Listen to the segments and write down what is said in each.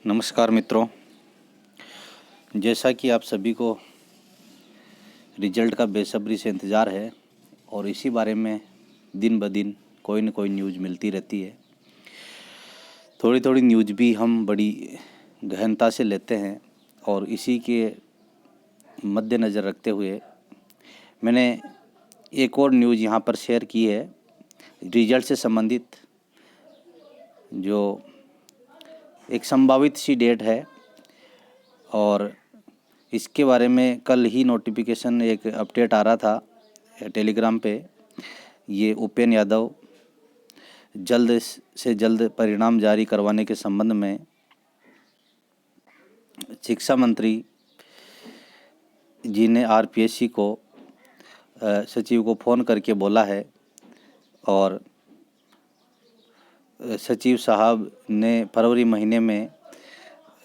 नमस्कार मित्रों, जैसा कि आप सभी को रिजल्ट का बेसब्री से इंतज़ार है और इसी बारे में दिन ब दिन कोई न कोई न्यूज़ मिलती रहती है। थोड़ी थोड़ी न्यूज़ भी हम बड़ी गहनता से लेते हैं और इसी के मद्देनज़र रखते हुए मैंने एक और न्यूज़ यहाँ पर शेयर की है। रिजल्ट से संबंधित जो एक संभावित सी डेट है और इसके बारे में कल ही नोटिफिकेशन एक अपडेट आ रहा था टेलीग्राम पे। ये उपेंद्र यादव जल्द से जल्द परिणाम जारी करवाने के संबंध में शिक्षा मंत्री जी ने आरपीएससी को सचिव को फ़ोन करके बोला है और सचिव साहब ने फरवरी महीने में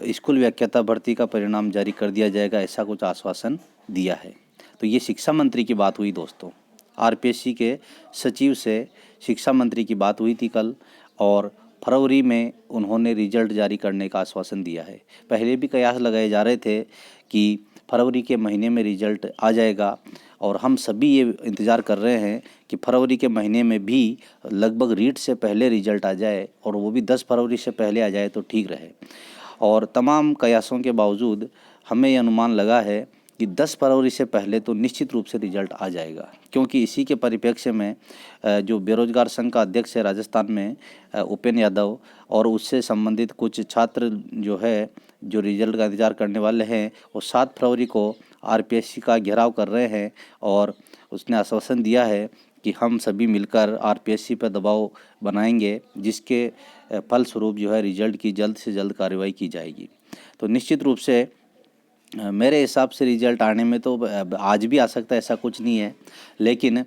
स्कूल व्याख्याता भर्ती का परिणाम जारी कर दिया जाएगा, ऐसा कुछ आश्वासन दिया है। तो ये शिक्षा मंत्री की बात हुई दोस्तों। आरपीएससी के सचिव से शिक्षा मंत्री की बात हुई थी कल और फरवरी में उन्होंने रिजल्ट जारी करने का आश्वासन दिया है। पहले भी कयास लगाए जा रहे थे कि फरवरी के महीने में रिजल्ट आ जाएगा और हम सभी ये इंतज़ार कर रहे हैं कि फरवरी के महीने में भी लगभग रीट से पहले रिजल्ट आ जाए और वो भी 10 फरवरी से पहले आ जाए तो ठीक रहे। और तमाम कयासों के बावजूद हमें ये अनुमान लगा है कि 10 फरवरी से पहले तो निश्चित रूप से रिजल्ट आ जाएगा, क्योंकि इसी के परिप्रेक्ष्य में जो बेरोजगार संघ का अध्यक्ष है राजस्थान में उपेंद्र यादव और उससे संबंधित कुछ छात्र जो रिजल्ट का इंतजार करने वाले हैं, वो 7 फरवरी को आरपीएससी का घेराव कर रहे हैं और उसने आश्वासन दिया है कि हम सभी मिलकर आरपीएससी पर दबाव बनाएंगे, जिसके फलस्वरूप रिजल्ट की जल्द से जल्द कार्रवाई की जाएगी। तो निश्चित रूप से मेरे हिसाब से रिजल्ट आने में तो आज भी आ सकता है, ऐसा कुछ नहीं है, लेकिन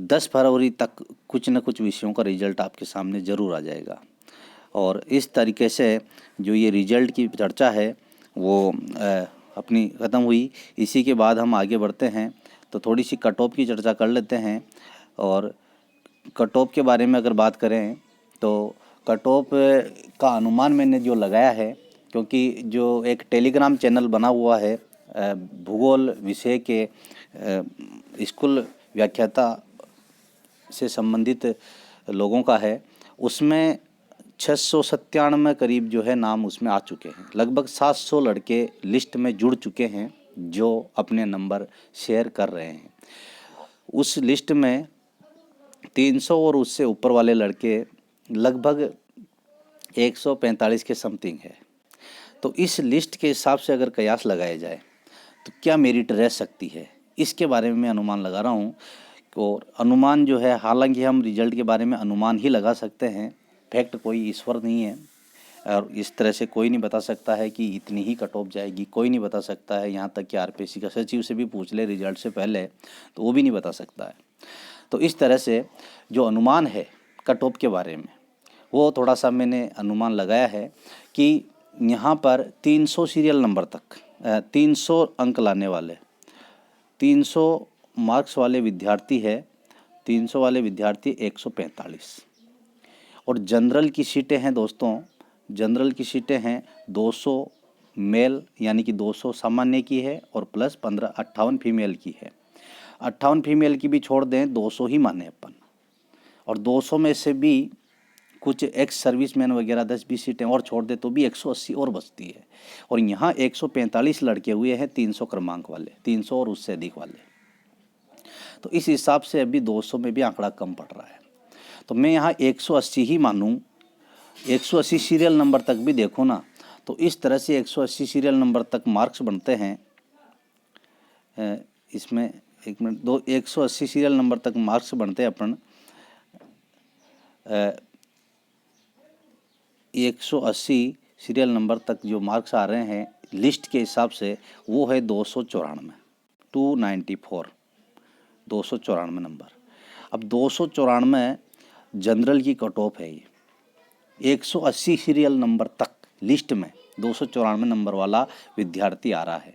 10 फरवरी तक कुछ न कुछ विषयों का रिजल्ट आपके सामने ज़रूर आ जाएगा। और इस तरीके से जो ये रिजल्ट की चर्चा है वो अपनी ख़त्म हुई। इसी के बाद हम आगे बढ़ते हैं तो थोड़ी सी कट ऑफ की चर्चा कर लेते हैं। और कट ऑफ के बारे में अगर बात करें तो कट ऑफ का अनुमान मैंने जो लगाया है, क्योंकि जो एक टेलीग्राम चैनल बना हुआ है भूगोल विषय के स्कूल व्याख्याता से संबंधित लोगों का है, उसमें 697 करीब नाम उसमें आ चुके हैं। लगभग 700 लड़के लिस्ट में जुड़ चुके हैं जो अपने नंबर शेयर कर रहे हैं। उस लिस्ट में 300 और उससे ऊपर वाले लड़के लगभग 145 के समथिंग है। तो इस लिस्ट के हिसाब से अगर कयास लगाया जाए तो क्या मेरिट रह सकती है, इसके बारे में मैं अनुमान लगा रहा हूँ। और अनुमान हालांकि हम रिजल्ट के बारे में अनुमान ही लगा सकते हैं, फैक्ट कोई ईश्वर नहीं है और इस तरह से कोई नहीं बता सकता है कि इतनी ही कट ऑफ जाएगी, कोई नहीं बता सकता है। यहाँ तक कि आरपीएससी का सचिव से भी पूछ ले रिजल्ट से पहले तो वो भी नहीं बता सकता है। तो इस तरह से जो अनुमान है कट ऑफ के बारे में वो थोड़ा सा मैंने अनुमान लगाया है कि यहाँ पर 300 सीरियल नंबर तक 300 अंक लाने वाले 300 मार्क्स वाले विद्यार्थी है, 300 वाले विद्यार्थी 145। और जनरल की सीटें हैं दोस्तों, जनरल की सीटें हैं 200 मेल यानी कि 200 सामान्य की है और प्लस 15 58 फीमेल की है। 58 फीमेल की भी छोड़ दें, 200 ही माने अपन। और 200 में से भी कुछ एक्स सर्विसमैन वगैरह 10-20 सीटें और छोड़ दे तो भी 180 और बचती है। और यहाँ 145 लड़के हुए हैं 300 क्रमांक वाले, 300 और उससे अधिक वाले। तो इस हिसाब से अभी 200 में भी आंकड़ा कम पड़ रहा है। तो मैं यहाँ 180 ही मानूँ, 180 सीरियल नंबर तक भी देखो ना, तो इस तरह से 180 सीरियल नंबर तक मार्क्स बनते हैं। इसमें 180 सीरियल नंबर तक मार्क्स बनते हैं अपन 180 सीरियल नंबर तक जो मार्क्स आ रहे हैं लिस्ट के हिसाब से वो है 294 294 नंबर। अब 294 जनरल की कट ऑफ है। ये 180 सीरियल नंबर तक लिस्ट में 294 नंबर वाला विद्यार्थी आ रहा है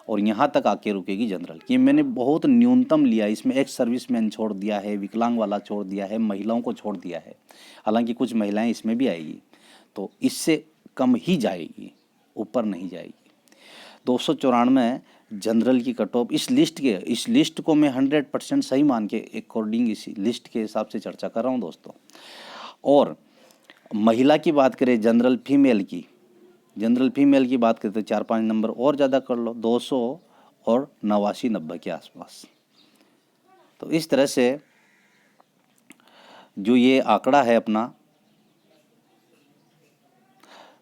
और यहाँ तक आके रुकेगी जनरल की। मैंने बहुत न्यूनतम लिया, इसमें एक्स सर्विसमैन छोड़ दिया है, विकलांग वाला छोड़ दिया है, महिलाओं को छोड़ दिया है, हालांकि कुछ महिलाएं इसमें भी आएगी। तो इससे कम ही जाएगी, ऊपर नहीं जाएगी। 294 जनरल की कट ऑफ इस लिस्ट को मैं 100% सही मान के अकॉर्डिंग इस लिस्ट के हिसाब से चर्चा कर रहा हूँ दोस्तों। और महिला की बात करें, जनरल फीमेल की बात करें तो 4-5 नंबर और ज़्यादा कर लो, 200 और 89-90 के आसपास। तो इस तरह से जो ये आंकड़ा है अपना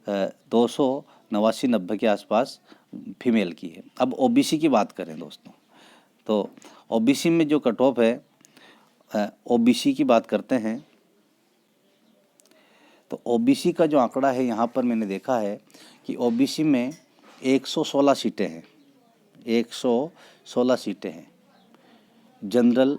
289-90 के आसपास फीमेल की है। अब ओबीसी की बात करें दोस्तों, तो ओबीसी में जो कट ऑफ है, ओबीसी की बात करते हैं तो ओबीसी का जो आंकड़ा है यहाँ पर मैंने देखा है कि ओबीसी में 116 सीटें हैं, 116 सीटें हैं। जनरल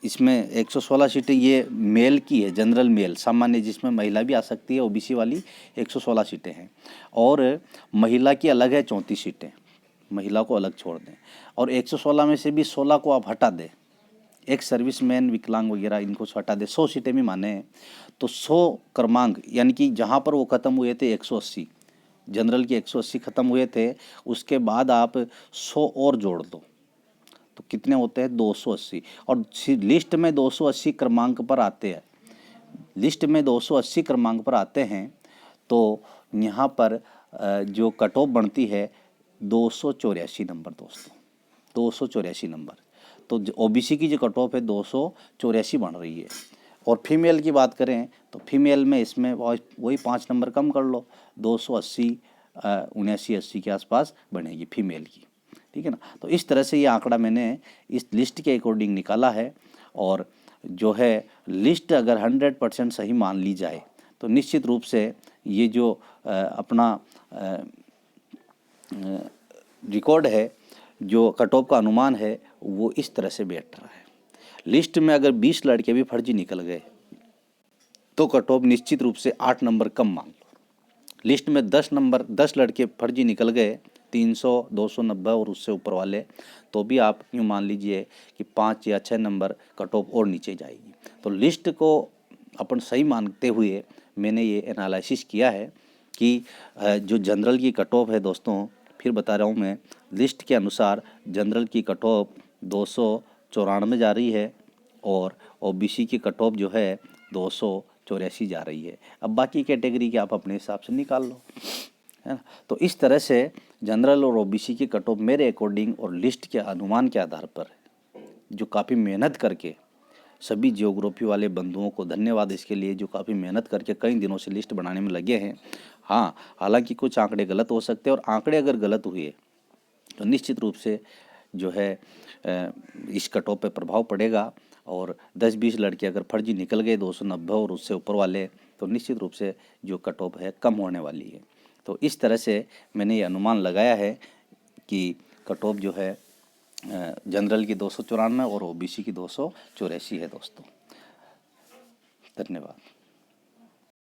इसमें 116 सीटें ये मेल की है, जनरल मेल सामान्य, जिसमें महिला भी आ सकती है, ओबीसी वाली 116 सीटें हैं। और महिला की अलग है 34 सीटें, महिला को अलग छोड़ दें। और 116 में से भी 16 को आप हटा दें, एक सर्विसमैन, विकलांग वगैरह इनको हटा दे, 100 सीटें भी माने तो 100 क्रमांक, यानी कि जहाँ पर वो ख़त्म हुए थे 180, जनरल के 180 ख़त्म हुए थे, उसके बाद आप 100 और जोड़ दो तो कितने होते हैं 280। और लिस्ट में 280 क्रमांक पर आते हैं, लिस्ट में 280 क्रमांक पर आते हैं तो यहाँ पर जो कट ऑफ बनती है 284 नंबर दोस्तों, 284 नंबर। तो ओबीसी की जो कट ऑफ है 284 बन रही है। और फीमेल की बात करें तो फीमेल में इसमें वही 5 नंबर कम कर लो, 280 79-80 के आसपास बनेगी फीमेल की, ठीक है ना। तो इस तरह से ये आंकड़ा मैंने इस लिस्ट के अकॉर्डिंग निकाला है। और जो है लिस्ट अगर 100% सही मान ली जाए तो निश्चित रूप से ये जो अपना रिकॉर्ड है, जो कट ऑफ का अनुमान है, वो इस तरह से बैठ रहा है। लिस्ट में अगर 20 लड़के भी फर्जी निकल गए तो कट ऑफ निश्चित रूप से 8 नंबर कम मान लो। लिस्ट में 10 लड़के फर्जी निकल गए, 300, 290 और उससे ऊपर वाले, तो भी आप यूँ मान लीजिए कि 5 या 6 नंबर कट ऑफ और नीचे जाएगी। तो लिस्ट को अपन सही मानते हुए मैंने ये एनालिसिस किया है कि जो जनरल की कट ऑफ है दोस्तों, फिर बता रहा हूँ मैं, लिस्ट के अनुसार जनरल की कट ऑफ 294 जा रही है और ओबीसी की कट ऑफ जो है 284 जा रही है। अब बाकी कैटेगरी के आप अपने हिसाब से निकाल लो, है ना। तो इस तरह से जनरल और ओबीसी की कट ऑफ मेरे अकॉर्डिंग और लिस्ट के अनुमान के आधार पर, जो काफ़ी मेहनत करके, सभी जियोग्राफी वाले बंधुओं को धन्यवाद इसके लिए, जो काफ़ी मेहनत करके कई दिनों से लिस्ट बनाने में लगे हैं। हाँ, हालांकि कुछ आंकड़े गलत हो सकते हैं, और आंकड़े अगर गलत हुए तो निश्चित रूप से जो है इस कट ऑफ पे प्रभाव पड़ेगा। और 10-20 लड़के अगर फर्जी निकल गए 290 और उससे ऊपर वाले, तो निश्चित रूप से जो कट ऑफ है कम होने वाली है। तो इस तरह से मैंने ये अनुमान लगाया है कि कट ऑफ जो है जनरल की 294 और ओबीसी की 284 है दोस्तों। धन्यवाद।